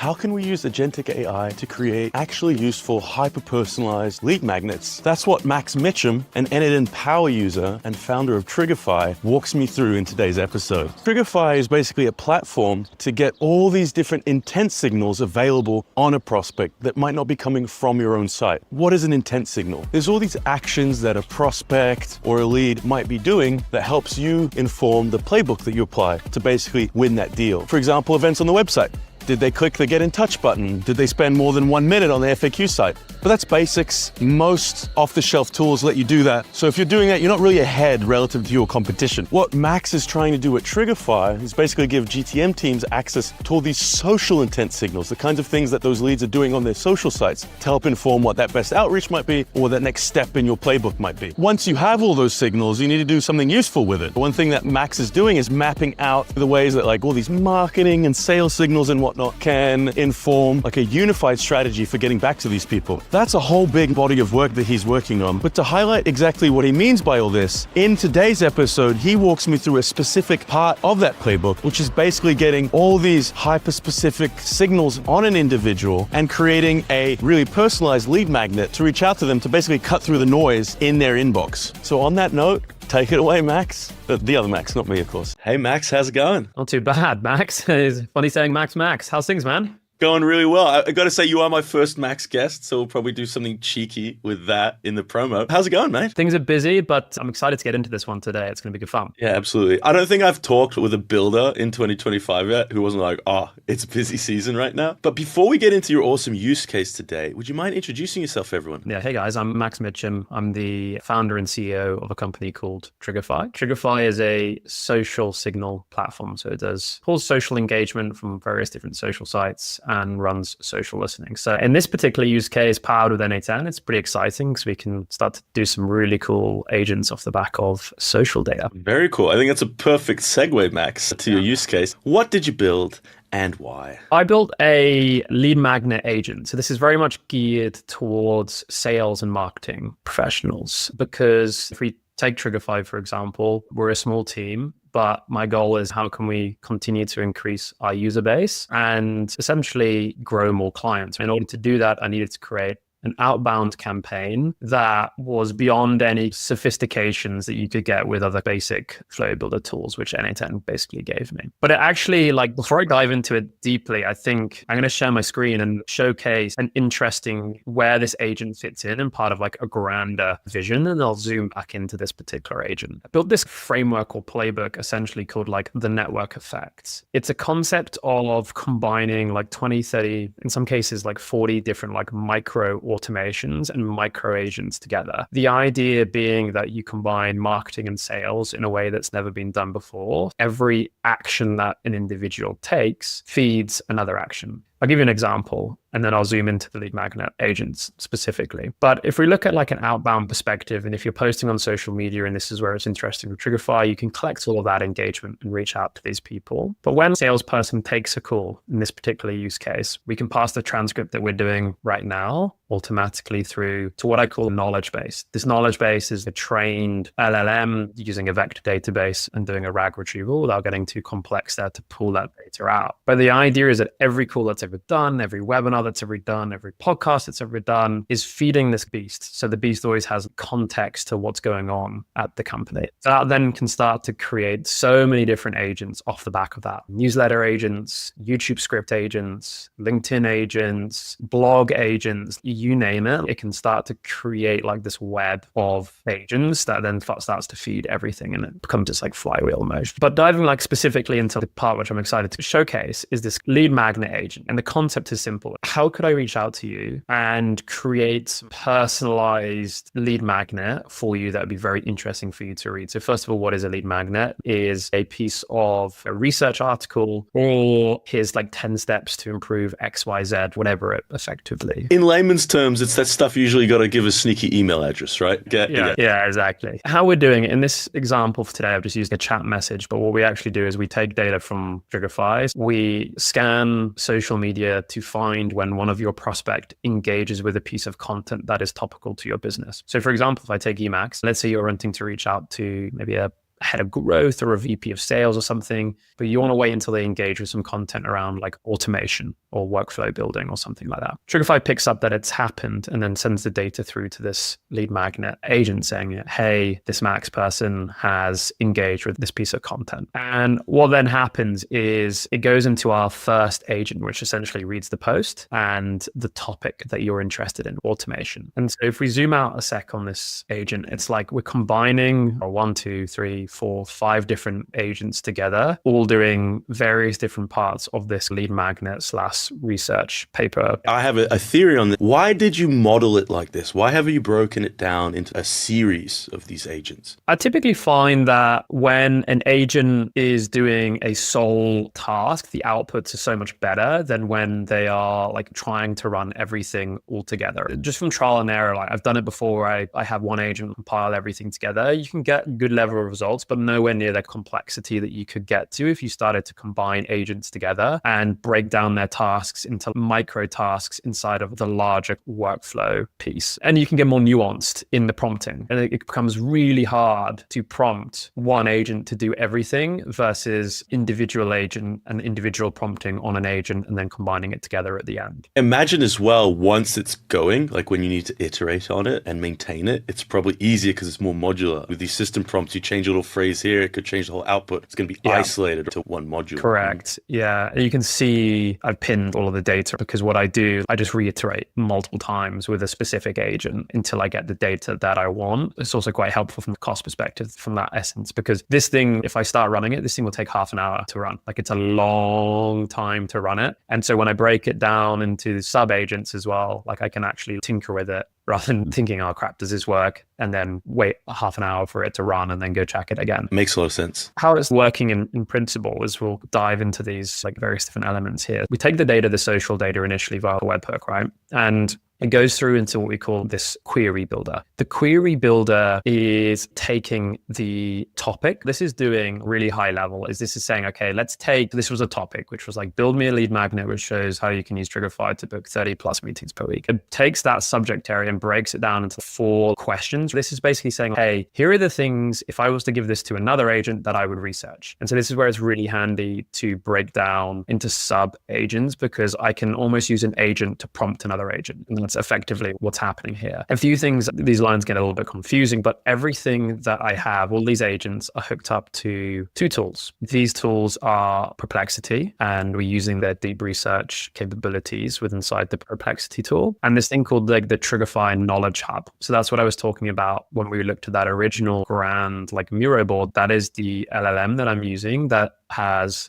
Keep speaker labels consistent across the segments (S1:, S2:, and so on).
S1: how can we use agentic AI to create actually useful, hyper-personalized lead magnets? That's what Max Mitchum, an n8n power user and founder of Triggerfy, walks me through in today's episode. Triggerfy is basically a platform to get all these different intent signals available on a prospect that might not be coming from your own site. What is an intent signal? There's all these actions that a prospect or a lead might be doing that helps you inform the playbook that you apply to basically win that deal. For example, events on the website. Did they click the get in touch button? Did they spend more than 1 minute on the FAQ site? But that's basics. Most off-the-shelf tools let you do that. So if you're doing that, you're not really ahead relative to your competition. What Max is trying to do at Triggerfy is basically give GTM teams access to all these social intent signals, the kinds of things that those leads are doing on their social sites to help inform what that best outreach might be or what that next step in your playbook might be. Once you have all those signals, you need to do something useful with it. One thing that Max is doing is mapping out the ways that like all these marketing and sales signals and whatnot can inform like a unified strategy for getting back to these people. That's a whole big body of work that he's working on. But to highlight exactly what he means by all this, in today's episode, he walks me through a specific part of that playbook, which is basically getting all these hyper-specific signals on an individual and creating a really personalized lead magnet to reach out to them to basically cut through the noise in their inbox. So on that note, take it away, Max. The other Max, not me, of course. Hey, Max, how's it going?
S2: Not too bad, Max. It's funny saying Max. How's things, man?
S1: Going really well. I got to say, you are my first Max guest, so we'll probably do something cheeky with that in the promo. How's it going, mate?
S2: Things are busy, but I'm excited to get into this one today. It's going to be good fun.
S1: Yeah, absolutely. I don't think I've talked with a builder in 2025 yet who wasn't like, oh, it's busy season right now. But before we get into your awesome use case today, would you mind introducing yourself, everyone?
S2: Yeah, hey guys, I'm Max Mitchum. I'm the founder and CEO of a company called Triggerfy. Triggerfy is a social signal platform. So it pulls social engagement from various different social sites and runs social listening. So in this particular use case, powered with n8n, it's pretty exciting because we can start to do some really cool agents off the back of social data.
S1: Very cool. I think that's a perfect segue, Max, to your use case. What did you build and why?
S2: I built a lead magnet agent. So this is very much geared towards sales and marketing professionals, because if we take Triggerfy, for example, we're a small team. But my goal is how can we continue to increase our user base and essentially grow more clients. In order to do that, I needed to create an outbound campaign that was beyond any sophistications that you could get with other basic flow builder tools, which n8n basically gave me. But it actually, like, before I dive into it deeply, I think I'm going to share my screen and showcase an interesting where this agent fits in and part of like a grander vision. And I'll zoom back into this particular agent. I built this framework or playbook essentially called like the network effects. It's a concept of combining like 20, 30, in some cases like 40 different like micro automations and micro agents together. The idea being that you combine marketing and sales in a way that's never been done before. Every action that an individual takes feeds another action. I'll give you an example, and then I'll zoom into the lead magnet agents specifically. But if we look at like an outbound perspective, and if you're posting on social media, and this is where it's interesting with Triggerfy, you can collect all of that engagement and reach out to these people. But when a salesperson takes a call, in this particular use case, we can pass the transcript that we're doing right now automatically through to what I call a knowledge base. This knowledge base is a trained LLM using a vector database and doing a RAG retrieval without getting too complex there to pull that data out. But the idea is that every call that's ever done, every webinar that's ever done, every podcast that's ever done is feeding this beast. So the beast always has context to what's going on at the company. That then can start to create so many different agents off the back of that. Newsletter agents, YouTube script agents, LinkedIn agents, blog agents, you name it. It can start to create like this web of agents that then starts to feed everything, and it becomes just like flywheel motion. But diving like specifically into the part which I'm excited to showcase is this lead magnet agent. And the concept is simple. How could I reach out to you and create personalized lead magnet for you that would be very interesting for you to read? So first of all, what is a lead magnet? Is a piece of a research article, or here's like 10 steps to improve XYZ, whatever it effectively.
S1: In layman's terms, it's that stuff you usually got to give a sneaky email address, right?
S2: Yeah, exactly. How we're doing it in this example for today, I've just used a chat message, but what we actually do is we take data from Triggerfy, we scan social media to find when one of your prospect engages with a piece of content that is topical to your business. So for example, if I take Emacs, let's say you're wanting to reach out to maybe a head of growth or a VP of sales or something, but you want to wait until they engage with some content around like automation or workflow building or something like that. Trigify picks up that it's happened and then sends the data through to this lead magnet agent saying, hey, this Max person has engaged with this piece of content. And what then happens is it goes into our first agent, which essentially reads the post and the topic that you're interested in, automation. And so if we zoom out a sec on this agent, it's like we're combining 1, 2, 3, 4, 5 different agents together, all doing various different parts of this lead magnet / research paper.
S1: I have a theory on this. Why did you model it like this? Why have you broken it down into a series of these agents?
S2: I typically find that when an agent is doing a sole task, the outputs are so much better than when they are like trying to run everything all together. Just from trial and error, like I've done it before where I have one agent compile everything together. You can get good level of results, but nowhere near the complexity that you could get to if you started to combine agents together and break down their tasks into micro tasks inside of the larger workflow piece. And you can get more nuanced in the prompting. And it becomes really hard to prompt one agent to do everything versus individual agent and individual prompting on an agent and then combining it together at the end.
S1: Imagine as well, once it's going, like when you need to iterate on it and maintain it, it's probably easier because it's more modular. With these system prompts, you change a little phrase here, it could change the whole output. It's going to be isolated to one module.
S2: Correct. Yeah. And you can see I've pinned all of the data because what I do, I just reiterate multiple times with a specific agent until I get the data that I want. It's also quite helpful from the cost perspective from that essence, because this thing, if I start running it, this thing will take half an hour to run. Like it's a long time to run it. And so when I break it down into sub agents as well, like I can actually tinker with it rather than thinking, oh crap, does this work? And then wait a half an hour for it to run and then go check it again.
S1: Makes a lot of sense.
S2: How it's working in principle is we'll dive into these like various different elements here. We take the data, the social data initially via the webhook, right? And it goes through into what we call this query builder. The query builder is taking the topic. This is doing really high level. This is saying, okay, let's take, this was a topic, which was like build me a lead magnet, which shows how you can use Trigify to book 30 plus meetings per week. It takes that subject area and breaks it down into 4 questions. This is basically saying, hey, here are the things, if I was to give this to another agent that I would research. And so this is where it's really handy to break down into sub agents, because I can almost use an agent to prompt another agent. And that's effectively what's happening here. A few things, these lines get a little bit confusing, but everything that I have, all these agents are hooked up to 2 tools. These tools are Perplexity, and we're using their deep research capabilities within inside the Perplexity tool, and this thing called like the Trigify Knowledge Hub. So that's what I was talking about when we looked at that original grand like Miro board. That is the LLM that I'm using that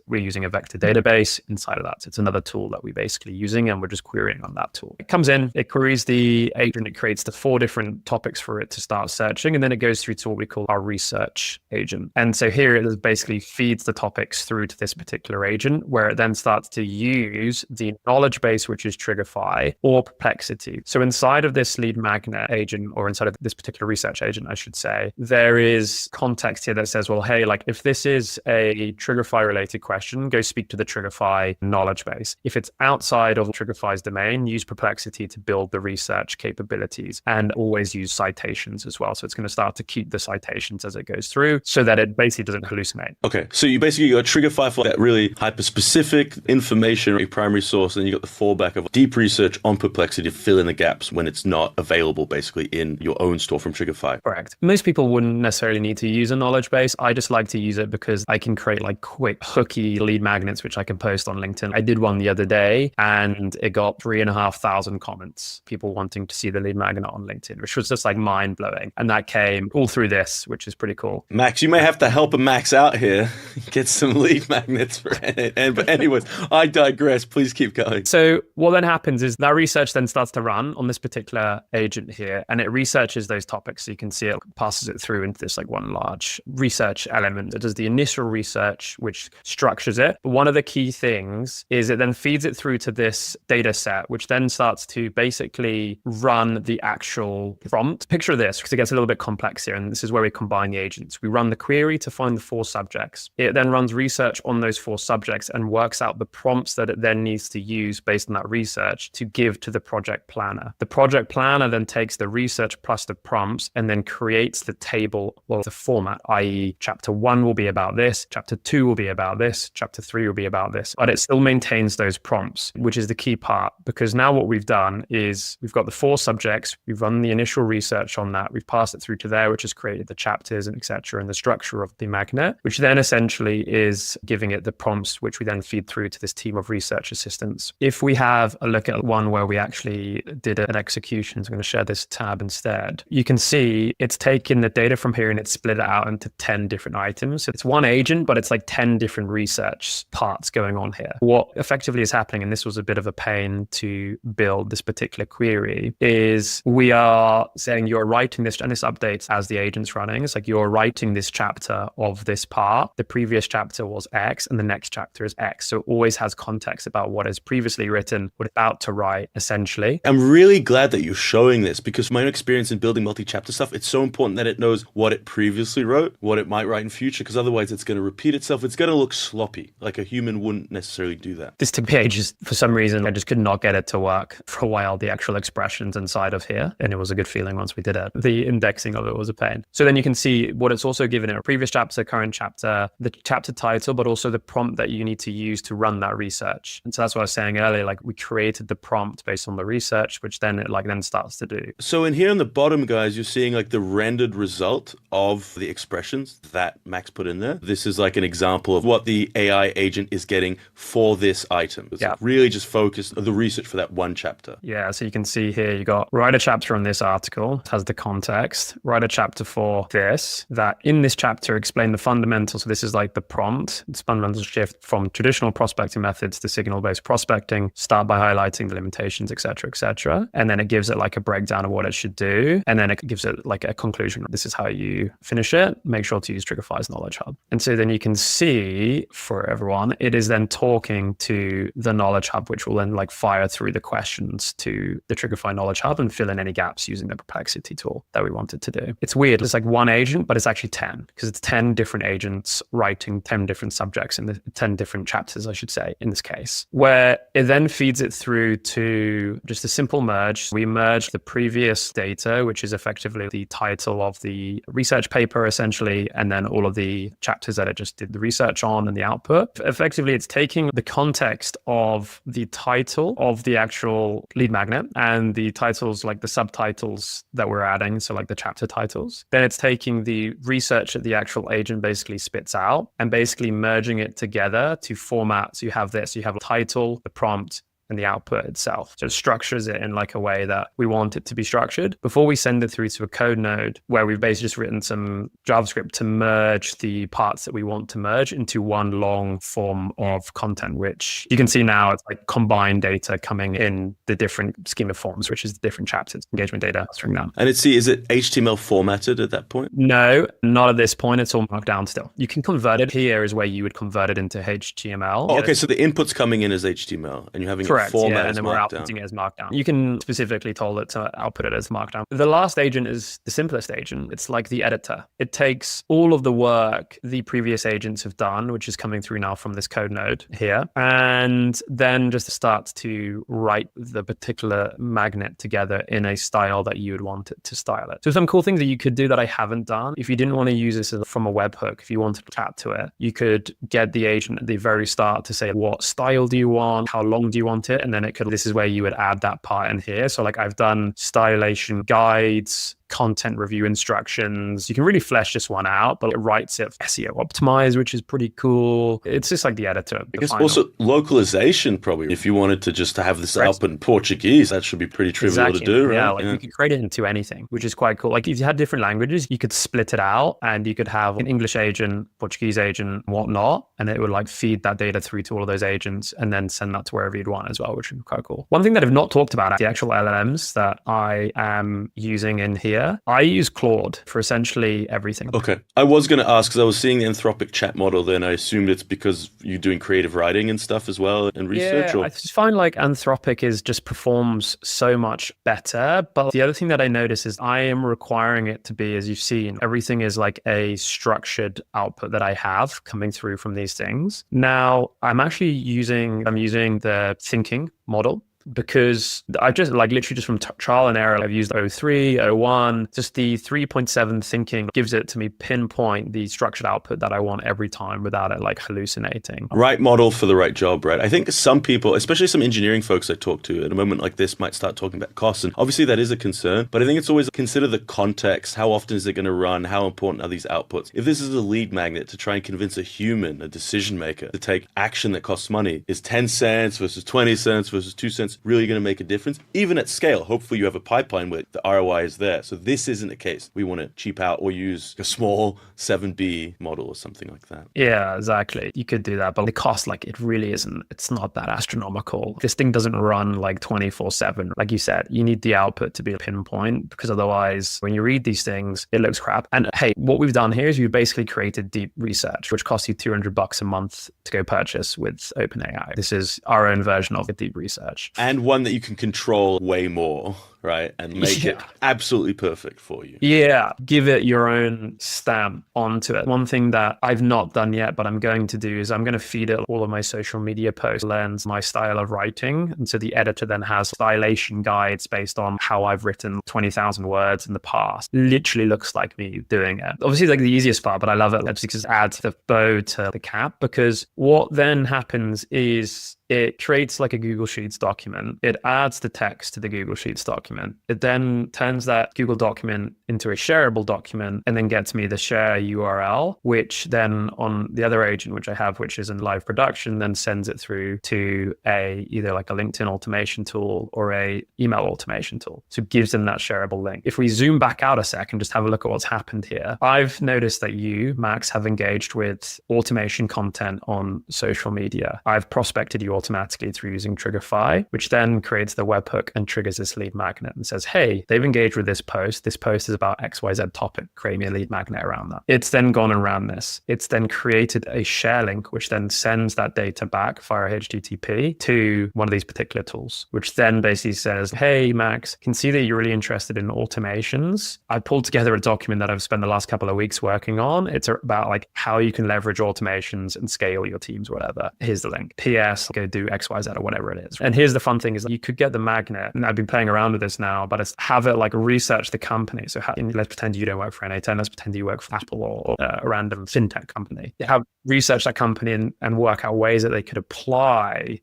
S2: we're using a vector database inside of that. So it's another tool that we're basically using, and we're just querying on that tool. It comes in, it queries the agent, it creates the 4 different topics for it to start searching, and then it goes through to what we call our research agent. And so here it basically feeds the topics through to this particular agent, where it then starts to use the knowledge base, which is Trigify or Perplexity. So inside of this lead magnet agent, or inside of this particular research agent, I should say, there is context here that says, well, hey, like if this is a Trigify related question, go speak to the Trigify knowledge base. If it's outside of Trigify's domain, use Perplexity to build the research capabilities, and always use citations as well. So it's going to start to keep the citations as it goes through so that it basically doesn't hallucinate.
S1: Okay, so you basically got Trigify for that really hyper-specific information, a primary source, and then you got the fallback of deep research on Perplexity to fill in the gaps when it's not available basically in your own store from Trigify.
S2: Correct. Most people wouldn't necessarily need to use a knowledge base. I just like to use it because I can create like quick hooky lead magnets, which I can post on LinkedIn. I did one the other day and it got 3,500 comments, people wanting to see the lead magnet on LinkedIn, which was just like mind blowing. And that came all through this, which is pretty cool.
S1: Max, you may have to help a Max out here, get some lead magnets for n8n. But anyways, I digress. Please keep going.
S2: So what then happens is that research then starts to run on this particular agent here, and it researches those topics. So you can see it passes it through into this like one large research element. It does the initial research which structures it. But one of the key things is it then feeds it through to this data set, which then starts to basically run the actual prompt. Picture this, because it gets a little bit complex here, and this is where we combine the agents. We run the query to find the 4 subjects. It then runs research on those 4 subjects and works out the prompts that it then needs to use based on that research to give to the project planner. The project planner then takes the research plus the prompts and then creates the table or the format, i.e. chapter 1 will be about this, chapter 2 will be about this, chapter 3 will be about this, but it still maintains those prompts, which is the key part, because now what we've done is we've got the 4 subjects, we've run the initial research on that, we've passed it through to there, which has created the chapters and etc. and the structure of the magnet, which then essentially is giving it the prompts, which we then feed through to this team of research assistants. If we have a look at one where we actually did an execution, so I'm going to share this tab instead, you can see it's taken the data from here and it's split it out into 10 different items. So it's one agent, but it's like 10 different research parts going on here. What effectively is happening, and this was a bit of a pain to build this particular query, is we are saying you're writing this, and this updates as the agent's running. It's like you're writing this chapter of this part. The previous chapter was X and the next chapter is X. So it always has context about what is previously written, what it's about to write, essentially.
S1: I'm really glad that you're showing this, because my own experience in building multi-chapter stuff, it's so important that it knows what it previously wrote, what it might write in future, because otherwise it's going to repeat itself. It's going to look sloppy. Like a human wouldn't necessarily do that.
S2: This took me ages. For some reason, I just could not get it to work for a while, the actual expressions inside of here. And it was a good feeling once we did it. The indexing of it was a pain. So then you can see what it's also given it: a previous chapter, current chapter, the chapter title, but also the prompt that you need to use to run that research. And so that's what I was saying earlier, like we created the prompt based on the research, which then it then starts to do.
S1: So in here on the bottom, guys, you're seeing like the rendered result of the expressions that Max put in there. This is like an example of what the AI agent is getting for this item. It's like really just focused on the research for that one chapter.
S2: Yeah, so you can see here, you got write a chapter on this article, it has the context, write a chapter for this, that in this chapter explain the fundamentals. So this is like the prompt. It's fundamental shift from traditional prospecting methods to signal-based prospecting, start by highlighting the limitations, etc., etc. And then it gives it like a breakdown of what it should do. And then it gives it like a conclusion. This is how you finish it. Make sure to use Trigify's Knowledge Hub. And so then you can see for everyone, it is then talking to the Knowledge Hub, which will then like fire through the questions to the Trigify Knowledge Hub and fill in any gaps using the Perplexity tool that we wanted to do. It's weird. It's like one agent, but it's actually 10, because it's 10 different agents writing 10 different subjects in the 10 different chapters, I should say, in this case, where it then feeds it through to just a simple merge. We merge the previous data, which is effectively the title of the research paper, essentially, and then all of the chapters that it just did the research on and the output. Effectively, it's taking the context of the title of the actual lead magnet and the titles, like the subtitles that we're adding, so like the chapter titles. Then it's taking the research that the actual agent basically spits out and basically merging it together to format. So you have this, you have the title, the prompt, and the output itself. So it structures it in like a way that we want it to be structured before we send it through to a code node, where we've basically just written some JavaScript to merge the parts that we want to merge into one long form of content, which you can see now it's like combined data coming in the different schema forms, which is the different chapters, engagement data, string down.
S1: And is it HTML formatted at that point?
S2: No, not at this point. It's all markdown still. You can convert it. Here is where you would convert it into HTML.
S1: Oh, okay, so the input's coming in as HTML and you're having
S2: correct,
S1: format
S2: yeah, and then we're
S1: markdown.
S2: outputting it as markdown. You can specifically tell it to output it as markdown. The last agent is the simplest agent. It's like the editor. It takes all of the work the previous agents have done, which is coming through now from this code node here, and then just starts to write the particular magnet together in a style that you would want it to style it. So some cool things that you could do that I haven't done. If you didn't want to use this from a webhook, if you wanted to chat to it, you could get the agent at the very start to say, what style do you want? How long do you want it? And then this is where you would add that part in here. So like I've done stylization guides, content review instructions. You can really flesh this one out, but it writes it SEO optimized, which is pretty cool. It's just like the editor.
S1: I guess also localization, probably. If you wanted to just have this up in Portuguese, that should be pretty trivial to do, right?
S2: Yeah, like you could create it into anything, which is quite cool. Like if you had different languages, you could split it out and you could have an English agent, Portuguese agent, whatnot, and it would like feed that data through to all of those agents and then send that to wherever you'd want as well, which would be quite cool. One thing that I've not talked about, the actual LLMs that I am using in here, here. I use Claude for essentially everything.
S1: Okay. I was going to ask, because I was seeing the Anthropic chat model, then I assumed it's because you're doing creative writing and stuff as well and research?
S2: Yeah,
S1: Or?
S2: I just find like Anthropic is just performs so much better. But the other thing that I notice is I am requiring it to be, as you've seen, everything is like a structured output that I have coming through from these things. Now I'm using the thinking model, because I've just like literally just from trial and error, I've used O3, O1, just the 3.7 thinking gives it to me pinpoint the structured output that I want every time without it like hallucinating.
S1: Right model for the right job, right? I think some people, especially some engineering folks I talk to at a moment like this, might start talking about costs. And obviously that is a concern, but I think it's always consider the context. How often is it going to run? How important are these outputs? If this is a lead magnet to try and convince a human, a decision maker, to take action that costs money, is 10 cents versus 20 cents versus 2 cents really going to make a difference? Even at scale, hopefully you have a pipeline where the ROI is there. So this isn't the case. We want to cheap out or use a small 7B model or something like that.
S2: Yeah, exactly. You could do that, but the cost, like it really isn't, it's not that astronomical. This thing doesn't run like 24/7. Like you said, you need the output to be a pinpoint, because otherwise when you read these things, it looks crap. And hey, what we've done here is we've basically created deep research, which costs you $200 a month to go purchase with OpenAI. This is our own version of deep research.
S1: And one that you can control way more, right? And make it absolutely perfect for you.
S2: Yeah, give it your own stamp onto it. One thing that I've not done yet, but I'm going to do is I'm going to feed it all of my social media posts, lens my style of writing. And so the editor then has stylation guides based on how I've written 20,000 words in the past. Literally looks like me doing it. Obviously, like the easiest part, but I love it. Let's just add the bow to the cap, because what then happens is it creates like a Google Sheets document. It adds the text to the Google Sheets document. It then turns that Google document into a shareable document and then gets me the share URL, which then on the other agent, which I have, which is in live production, then sends it through to either like a LinkedIn automation tool or a email automation tool. So it gives them that shareable link. If we zoom back out a sec and just have a look at what's happened here, I've noticed that you, Max, have engaged with automation content on social media. I've prospected you automatically through using Triggerify, which then creates the webhook and triggers this lead magnet and says, hey, they've engaged with this post. This post is about XYZ topic. Create me a lead magnet around that. It's then gone and ran this. It's then created a share link, which then sends that data back via HTTP to one of these particular tools, which then basically says, hey, Max, can see that you're really interested in automations. I pulled together a document that I've spent the last couple of weeks working on. It's about like how you can leverage automations and scale your teams, whatever. Here's the link. PS, go do XYZ or whatever it is. And here's the fun thing is that you could get the magnet, and I've been playing around with this now, but it's have it like research the company. So let's pretend you don't work for n8n. Let's pretend you work for Apple or a random fintech company. Have research that company and work out ways that they could apply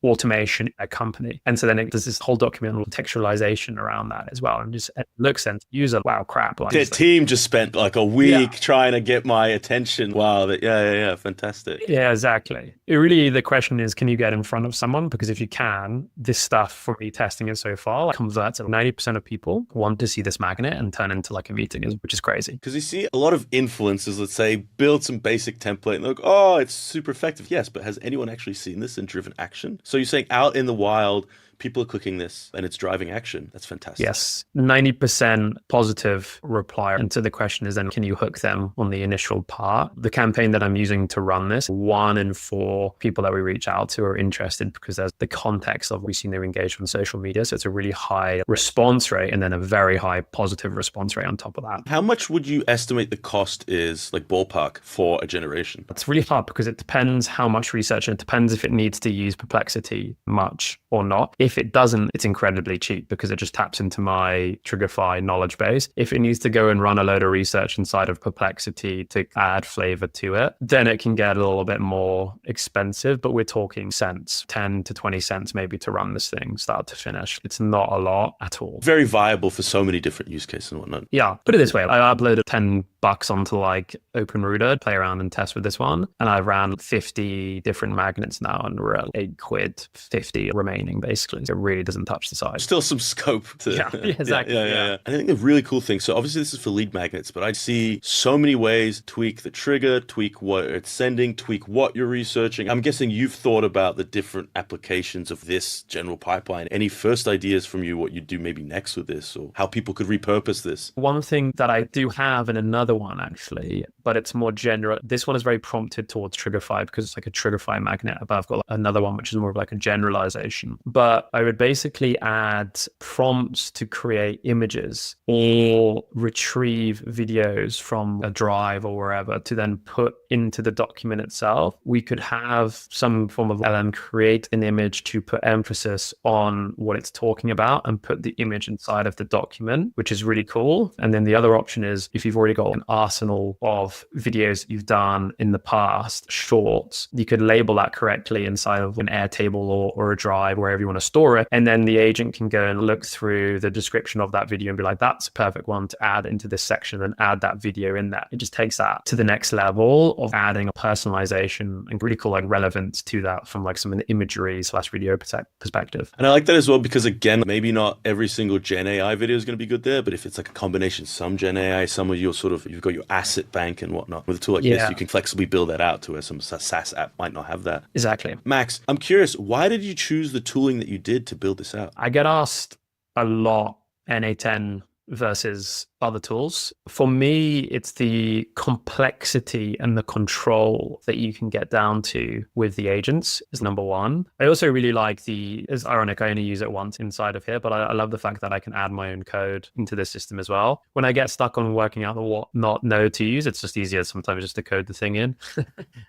S2: automation in a company. And so then there's this whole document contextualization around that as well. And just it looks and user, wow, crap. Like,
S1: the team just spent like a week trying to get my attention. Wow. Yeah. Fantastic.
S2: Yeah, exactly. Really, the question is, can you get in front of someone? Because if you can, this stuff for me testing it so far, like converts 90% of people want to see this magnet and turn into like a meeting, which is crazy.
S1: Because you see a lot of influencers, let's say, build some basic template and look, oh, it's super effective. Yes, but has anyone actually seen this and driven action? So you're saying out in the wild, people are clicking this and it's driving action. That's fantastic.
S2: Yes, 90% positive reply. And so the question is then, can you hook them on the initial part? The campaign that I'm using to run this, 1 in 4 people that we reach out to are interested because there's the context of we've seen their engagement on social media. So it's a really high response rate and then a very high positive response rate on top of that.
S1: How much would you estimate the cost is, like ballpark, for a generation?
S2: It's really hard because it depends how much research, and it depends if it needs to use Perplexity much or not. If it doesn't, it's incredibly cheap because it just taps into my Triggerify knowledge base. If it needs to go and run a load of research inside of Perplexity to add flavor to it, then it can get a little bit more expensive, but we're talking cents, 10 to 20 cents maybe to run this thing start to finish. It's not a lot at all.
S1: Very viable for so many different use cases and whatnot.
S2: Yeah, put it this way. I uploaded $10 onto like OpenRouter, play around and test with this one. And I ran 50 different magnets now and we're at £8, 50 remaining basically. it really doesn't touch the size.
S1: Still some scope to
S2: Yeah, exactly.
S1: yeah. I think a really cool thing. So obviously this is for lead magnets, but I see so many ways to tweak the trigger, tweak what it's sending, tweak what you're researching. I'm guessing you've thought about the different applications of this general pipeline. Any first ideas from you what you'd do maybe next with this, or how people could repurpose this?
S2: One thing that I do have in another one actually, but it's more general. This one is very prompted towards Triggerify because it's like a Triggerify magnet. But I've got another one which is more of like a generalization. But I would basically add prompts to create images or retrieve videos from a drive or wherever to then put into the document itself. We could have some form of LM create an image to put emphasis on what it's talking about and put the image inside of the document, which is really cool. And then the other option is if you've already got an arsenal of videos you've done in the past, shorts, you could label that correctly inside of an Airtable or a drive, wherever you want to store it. And then the agent can go and look through the description of that video and be like, that's a perfect one to add into this section and add that video in there. It just takes that to the next level of adding a personalization and really cool like relevance to that from like some imagery / video perspective.
S1: And I like that as well because again, maybe not every single Gen AI video is going to be good there, but if it's like a combination, some Gen AI, some of your sort of, you've got your asset bank and whatnot. With a tool like this, you can flexibly build that out to where some SaaS app might not have that.
S2: Exactly.
S1: Max, I'm curious, why did you choose the tooling that you did to build this out?
S2: I get asked a lot, n8n versus other tools. For me, it's the complexity and the control that you can get down to with the agents is number one. I also really like it's ironic, I only use it once inside of here, but I love the fact that I can add my own code into the system as well. When I get stuck on working out what not node to use, it's just easier sometimes just to code the thing in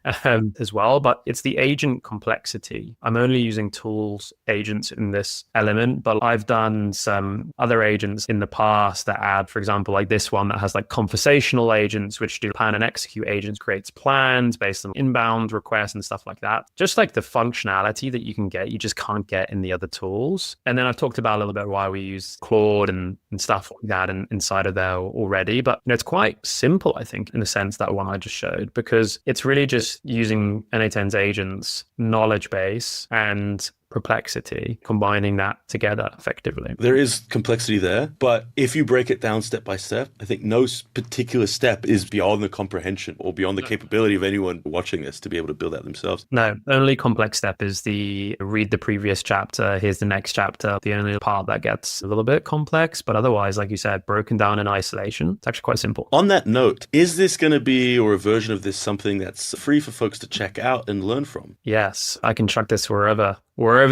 S2: as well. But it's the agent complexity. I'm only using tools, agents in this element, but I've done some other agents in the past that add, for example, like this one that has like conversational agents, which do plan and execute agents, creates plans based on inbound requests and stuff like that. Just like the functionality that you can get, you just can't get in the other tools. And then I've talked about a little bit why we use Claude and stuff like that inside of there already. But it's quite simple, I think, in the sense that one I just showed, because it's really just using n8n's agents, knowledge base, and perplexity, combining that together effectively.
S1: There is complexity there, but if you break it down step by step, I think no particular step is beyond the comprehension or beyond the capability of anyone watching this to be able to build that themselves.
S2: No, only complex step is the read the previous chapter, here's the next chapter. The only part that gets a little bit complex, but otherwise, like you said, broken down in isolation, it's actually quite simple.
S1: On that note, is this going to be, or a version of this, something that's free for folks to check out and learn from?
S2: Yes, I can chuck this wherever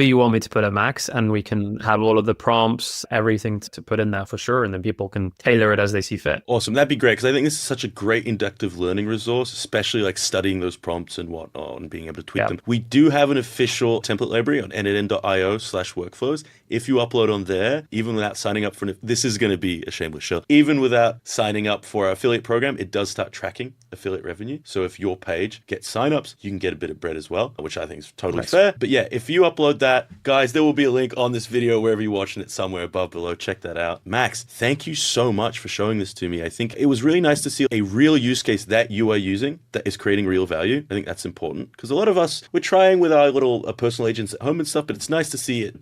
S2: you want me to put it, Max, and we can have all of the prompts, everything to put in there for sure, and then people can tailor it as they see fit.
S1: Awesome. That'd be great, because I think this is such a great inductive learning resource, especially like studying those prompts and whatnot and being able to tweak them. We do have an official template library on n8n.io/workflows. If you upload on there, even without signing up for this is going to be a shameless show. Even without signing up for our affiliate program, it does start tracking affiliate revenue. So if your page gets signups, you can get a bit of bread as well, which I think is totally fair. But yeah, if you upload that, guys, there will be a link on this video wherever you're watching it, somewhere above below. Check that out. Max, thank you so much for showing this to me. I think it was really nice to see a real use case that you are using that is creating real value. I think that's important because a lot of us, we're trying with our little personal agents at home and stuff, but it's nice to see it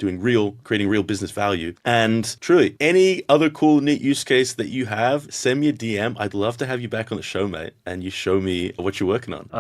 S1: creating real business value. And truly, any other cool, neat use case that you have, send me a DM. I'd love to have you back on the show, mate, and you show me what you're working on.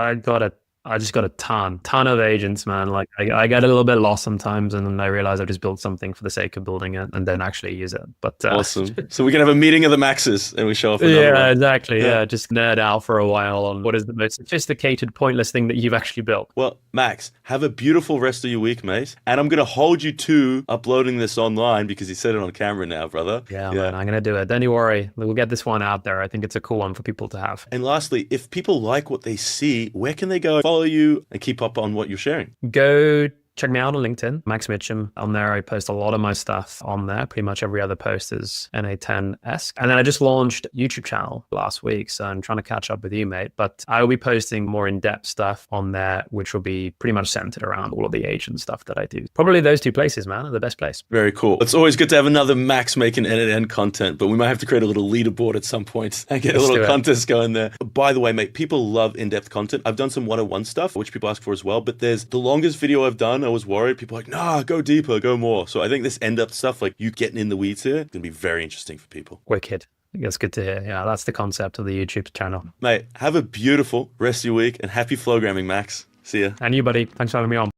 S2: I just got a ton of agents, man. Like I get a little bit lost sometimes, and then I realize I've just built something for the sake of building it and then actually use it. But
S1: awesome. So we can have a meeting of the Maxes and we show off another one.
S2: Exactly. Yeah, just nerd out for a while on what is the most sophisticated, pointless thing that you've actually built.
S1: Well, Max, have a beautiful rest of your week, mate. And I'm going to hold you to uploading this online because you said it on camera now, brother.
S2: Yeah, man, I'm going to do it. Don't you worry. We'll get this one out there. I think it's a cool one for people to have.
S1: And lastly, if people like what they see, where can they go follow you and keep up on what you're sharing?
S2: Go check me out on LinkedIn, Max Mitchum. On there, I post a lot of my stuff on there. Pretty much every other post is n8n-esque. And then I just launched a YouTube channel last week, so I'm trying to catch up with you, mate. But I will be posting more in-depth stuff on there, which will be pretty much centered around all of the agent stuff that I do. Probably those two places, man, are the best place.
S1: Very cool. It's always good to have another Max making n8n content, but we might have to create a little leaderboard at some point and get a little contest going there. By the way, mate, people love in-depth content. I've done some one-on-one stuff, which people ask for as well, but there's the longest video I've done I was worried. People are like, nah, go deeper, go more. So I think this end up stuff, like you getting in the weeds here, is going to be very interesting for people.
S2: Wicked. That's good to hear. Yeah, that's the concept of the YouTube channel.
S1: Mate, have a beautiful rest of your week and happy flow gramming, Max. See ya.
S2: And you, buddy. Thanks for having me on.